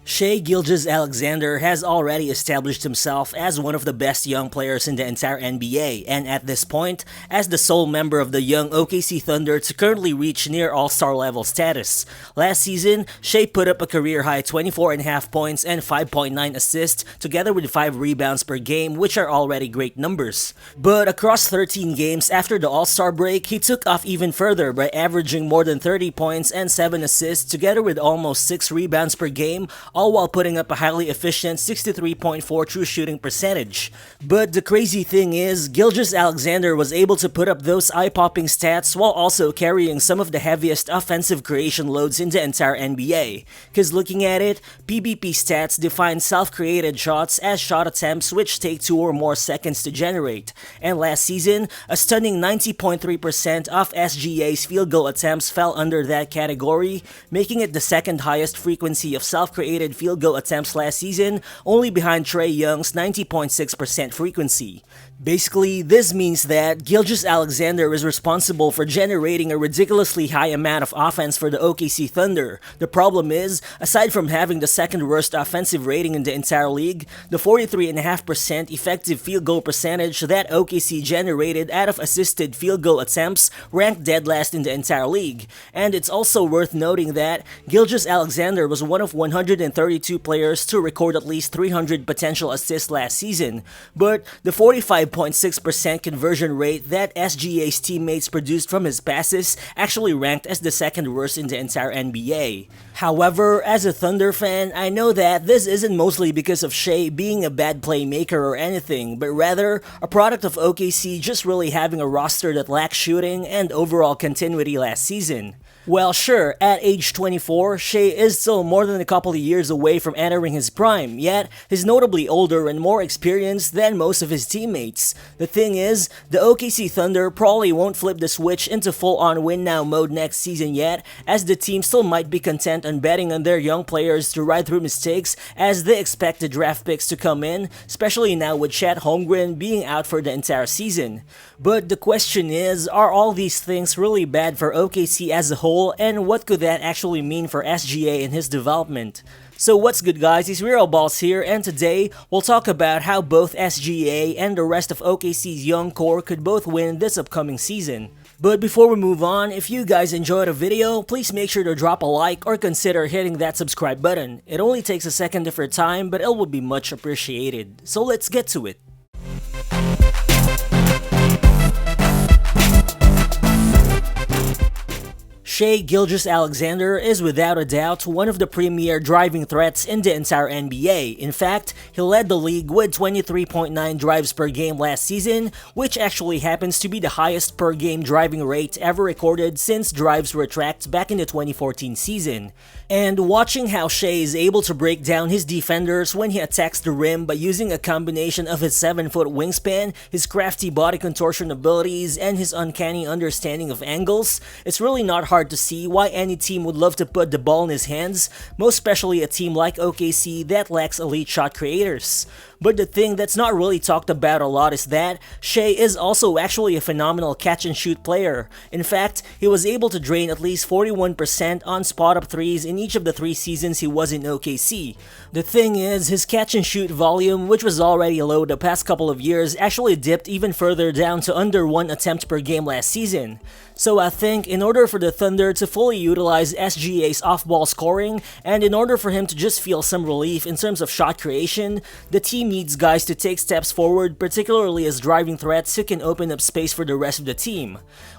Shai Gilgeous-Alexander has already established himself as one of the best young players in the entire NBA, and at this point, as the sole member of the young OKC Thunder to currently reach near All-Star level status. Last season, Shai put up a career-high 24.5 points and 5.9 assists, together with 5 rebounds per game, which are already great numbers. But across 13 games after the All-Star break, he took off even further by averaging more than 30 points and 7 assists, together with almost 6 rebounds per game, all while putting up a highly efficient 63.4 true shooting percentage. But the crazy thing is, Gilgeous-Alexander was able to put up those eye-popping stats while also carrying some of the heaviest offensive creation loads in the entire NBA. Cause looking at it, PBP stats define self-created shots as shot attempts which take 2 or more seconds to generate. And last season, a stunning 90.3% of SGA's field goal attempts fell under that category, making it the second highest frequency of self-created field goal attempts last season, only behind Trae Young's 90.6% frequency. Basically, this means that Gilgeous-Alexander is responsible for generating a ridiculously high amount of offense for the OKC Thunder. The problem is, aside from having the second worst offensive rating in the entire league, the 43.5% effective field goal percentage that OKC generated out of assisted field goal attempts ranked dead last in the entire league. And it's also worth noting that Gilgeous-Alexander was one of 132 players to record at least 300 potential assists last season, but the 45.6% conversion rate that SGA's teammates produced from his passes actually ranked as the second worst in the entire NBA. However, as a Thunder fan, I know that this isn't mostly because of Shai being a bad playmaker or anything, but rather a product of OKC just really having a roster that lacked shooting and overall continuity last season. Well, sure, at age 24, Shai is still more than a couple of years away from entering his prime, yet he's notably older and more experienced than most of his teammates. The thing is, the OKC Thunder probably won't flip the switch into full-on win-now mode next season yet, as the team still might be content on betting on their young players to ride through mistakes as they expect the draft picks to come in, especially now with Chet Holmgren being out for the entire season. But the question is, are all these things really bad for OKC as a whole, and what could that actually mean for SGA and his development? So what's good guys, it's Real Balls here, and today we'll talk about how both SGA and the rest of OKC's young core could both win this upcoming season. But before we move on, if you guys enjoyed the video, please make sure to drop a like or consider hitting that subscribe button. It only takes a second of your time, but it will be much appreciated. So let's get to it. Shai Gilgeous-Alexander is without a doubt one of the premier driving threats in the entire NBA. In fact, he led the league with 23.9 drives per game last season, which actually happens to be the highest per game driving rate ever recorded since drives were tracked back in the 2014 season. And watching how Shai is able to break down his defenders when he attacks the rim by using a combination of his 7-foot wingspan, his crafty body contortion abilities, and his uncanny understanding of angles, it's really not hard to see why any team would love to put the ball in his hands, most especially a team like OKC that lacks elite shot creators. But the thing that's not really talked about a lot is that Shai is also actually a phenomenal catch-and-shoot player. In fact, he was able to drain at least 41% on spot-up threes in each of the 3 seasons he was in OKC. The thing is, his catch-and-shoot volume, which was already low the past couple of years, actually dipped even further down to under 1 attempt per game last season. So I think in order for the Thunder to fully utilize SGA's off-ball scoring, and in order for him to just feel some relief in terms of shot creation, the team needs guys to take steps forward, particularly as driving threats who can open up space for the rest of the team.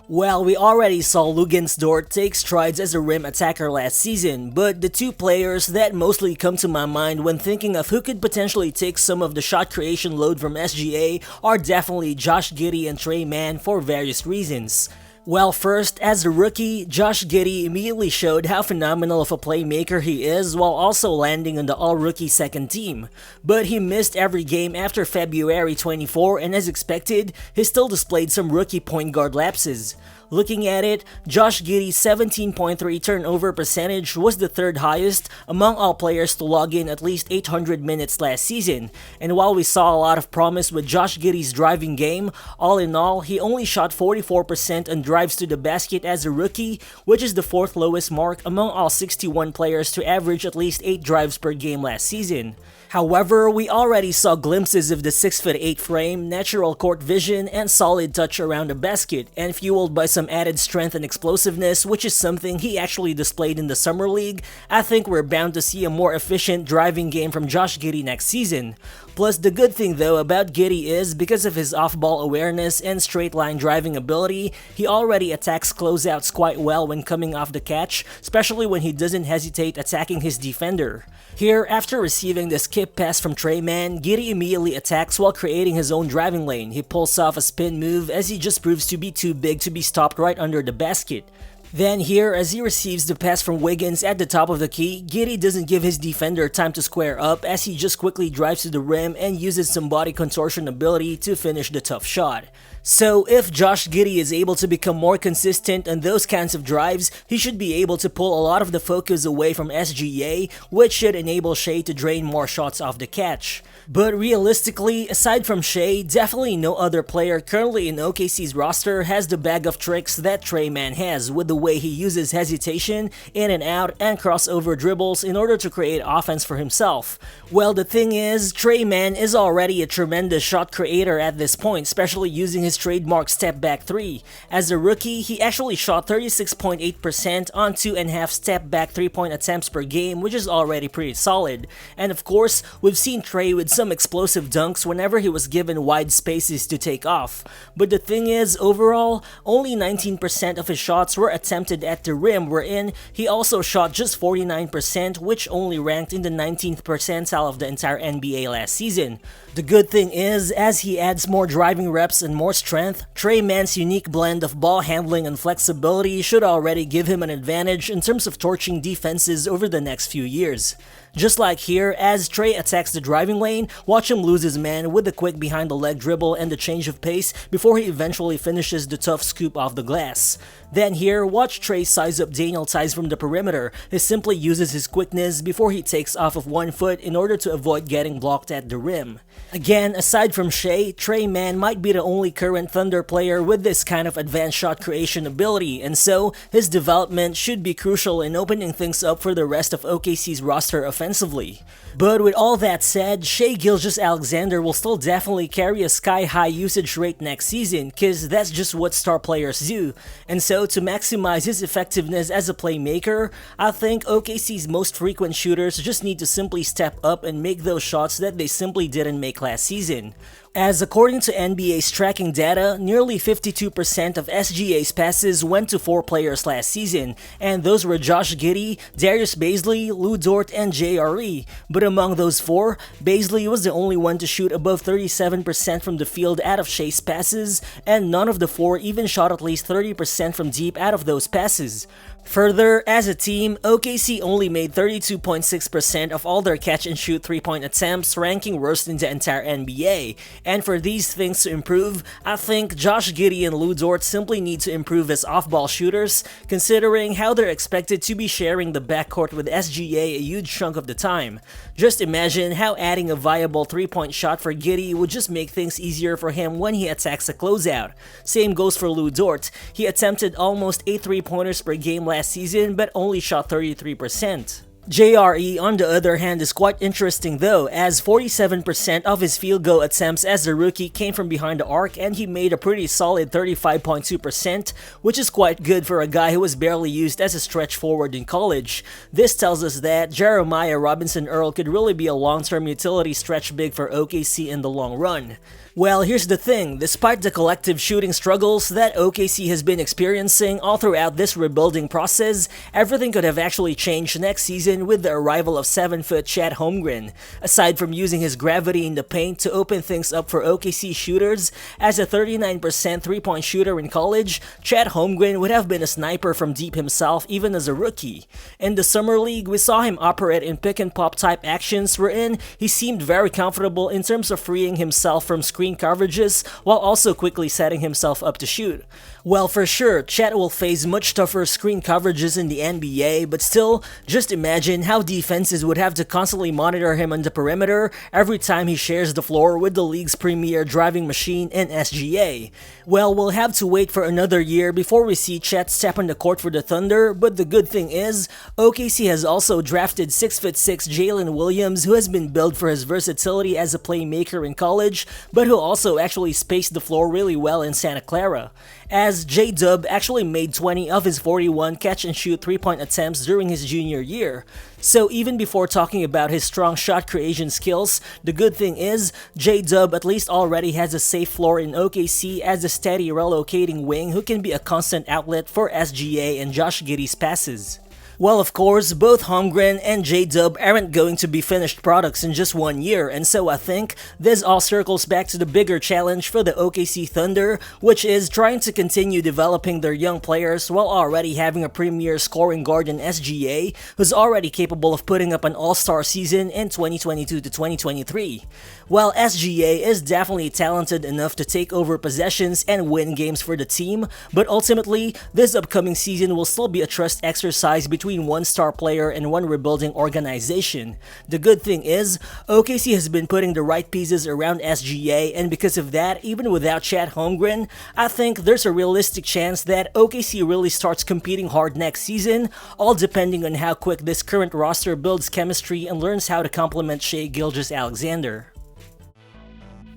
Well, we already saw Luguentz Dort take strides as a rim attacker last season, but the 2 players that mostly come to my mind when thinking of who could potentially take some of the shot creation load from SGA are definitely Josh Giddey and Tre Mann for various reasons. Well, first, as a rookie, Josh Giddey immediately showed how phenomenal of a playmaker he is while also landing on the all-rookie second team. But he missed every game after February 24, and as expected, he still displayed some rookie point guard lapses. Looking at it, Josh Giddey's 17.3 turnover percentage was the third highest among all players to log in at least 800 minutes last season, and while we saw a lot of promise with Josh Giddey's driving game, all in all, he only shot 44% on drives to the basket as a rookie, which is the fourth lowest mark among all 61 players to average at least 8 drives per game last season. However, we already saw glimpses of the 6'8" frame, natural court vision, and solid touch around the basket, and fueled by some added strength and explosiveness, which is something he actually displayed in the Summer League. I think we're bound to see a more efficient driving game from Josh Giddey next season. Plus, the good thing though about Giddey is, because of his off-ball awareness and straight-line driving ability, he already attacks closeouts quite well when coming off the catch, especially when he doesn't hesitate attacking his defender. Here, after receiving the skip pass from Tre Mann, Giddey immediately attacks while creating his own driving lane. He pulls off a spin move as he just proves to be too big to be stopped right under the basket. Then here, as he receives the pass from Wiggins at the top of the key, Giddey doesn't give his defender time to square up as he just quickly drives to the rim and uses some body contortion ability to finish the tough shot. So if Josh Giddey is able to become more consistent on those kinds of drives, he should be able to pull a lot of the focus away from SGA, which should enable Shai to drain more shots off the catch. But realistically, aside from Shai, definitely no other player currently in OKC's roster has the bag of tricks that Tre Mann has, with the way he uses hesitation, in and out, and crossover dribbles in order to create offense for himself. Well, the thing is, Tre Mann is already a tremendous shot creator at this point, especially using his trademark step back 3. As a rookie, he actually shot 36.8% on 2.5 step back 3-point attempts per game, which is already pretty solid. And of course, we've seen Tre with some explosive dunks whenever he was given wide spaces to take off. But the thing is, overall, only 19% of his shots were attempted at the rim, wherein he also shot just 49%, which only ranked in the 19th percentile of the entire NBA last season. The good thing is, as he adds more driving reps and more strength, Tre Mann's unique blend of ball handling and flexibility should already give him an advantage in terms of torching defenses over the next few years. Just like here, as Tre attacks the driving lane, watch him lose his man with the quick behind the leg dribble and the change of pace before he eventually finishes the tough scoop off the glass. Then here, watch Tre size up Daniel Theis from the perimeter. He simply uses his quickness before he takes off of 1 foot in order to avoid getting blocked at the rim. Again, aside from Shai, Tre Mann might be the only current Thunder player with this kind of advanced shot creation ability, and so his development should be crucial in opening things up for the rest of OKC's roster offensively. But with all that said, Shai Gilgeous-Alexander will still definitely carry a sky-high usage rate next season, cause that's just what star players do. And so to maximize his effectiveness as a playmaker, I think OKC's most frequent shooters just need to simply step up and make those shots that they simply didn't make last season. As according to NBA's tracking data, nearly 52% of SGA's passes went to 4 players last season, and those were Josh Giddey, Darius Bazley, Lu Dort, and JRE. But among those 4, Bazley was the only one to shoot above 37% from the field out of Shai's passes, and none of the 4 even shot at least 30% from deep out of those passes. Further, as a team, OKC only made 32.6% of all their catch-and-shoot 3-point attempts, ranking worst in the entire NBA. And for these things to improve, I think Josh Giddey and Lu Dort simply need to improve as off-ball shooters, considering how they're expected to be sharing the backcourt with SGA a huge chunk of the time. Just imagine how adding a viable 3-point shot for Giddey would just make things easier for him when he attacks a closeout. Same goes for Lu Dort. He attempted almost 8 3-pointers per game last season but only shot 33%. JRE, on the other hand, is quite interesting though, as 47% of his field goal attempts as a rookie came from behind the arc, and he made a pretty solid 35.2%, which is quite good for a guy who was barely used as a stretch forward in college. This tells us that Jeremiah Robinson Earl could really be a long-term utility stretch big for OKC in the long run. Well, here's the thing, despite the collective shooting struggles that OKC has been experiencing all throughout this rebuilding process, everything could have actually changed next season happen with the arrival of 7-foot Chet Holmgren. Aside from using his gravity in the paint to open things up for OKC shooters, as a 39% three-point shooter in college, Chet Holmgren would have been a sniper from deep himself even as a rookie. In the summer league, we saw him operate in pick-and-pop type actions wherein he seemed very comfortable in terms of freeing himself from screen coverages while also quickly setting himself up to shoot. Well, for sure, Chet will face much tougher screen coverages in the NBA, but still, just imagine how defenses would have to constantly monitor him on the perimeter every time he shares the floor with the league's premier driving machine in SGA. Well, we'll have to wait for another year before we see Chet step on the court for the Thunder, but the good thing is, OKC has also drafted 6'6" Jaylin Williams, who has been billed for his versatility as a playmaker in college, but who also actually spaced the floor really well in Santa Clara, as J-Dub actually made 20 of his 41 catch-and-shoot three-point attempts during his junior year. So even before talking about his strong shot creation skills, the good thing is, J-Dub at least already has a safe floor in OKC as a steady relocating wing who can be a constant outlet for SGA and Josh Giddey's passes. Well, of course, both Holmgren and J-Dub aren't going to be finished products in just 1 year, and so I think this all circles back to the bigger challenge for the OKC Thunder, which is trying to continue developing their young players while already having a premier scoring guard in SGA, who's already capable of putting up an all-star season in 2022 to 2023. While SGA is definitely talented enough to take over possessions and win games for the team, but ultimately, this upcoming season will still be a trust exercise between one star player and one rebuilding organization. The good thing is, OKC has been putting the right pieces around SGA, and because of that, even without Chet Holmgren, I think there's a realistic chance that OKC really starts competing hard next season, all depending on how quick this current roster builds chemistry and learns how to complement Shai Gilgeous-Alexander.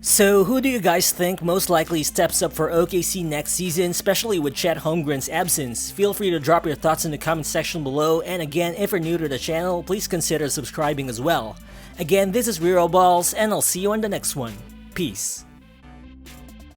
So who do you guys think most likely steps up for OKC next season, especially with Chet Holmgren's absence? Feel free to drop your thoughts in the comment section below, and again, if you're new to the channel, please consider subscribing as well. Again, this is Real Balls, and I'll see you on the next one. Peace.